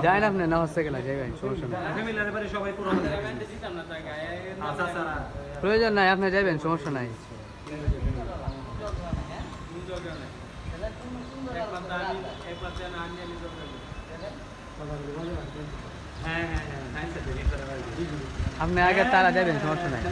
যাই না আপনি না হচ্ছে কিনা যাইবেন সমস্যা নাই প্রয়োজন নাই আপনি যাইবেন সমস্যা নাই আপনি আগে তারা যাবেন সমস্যা নাই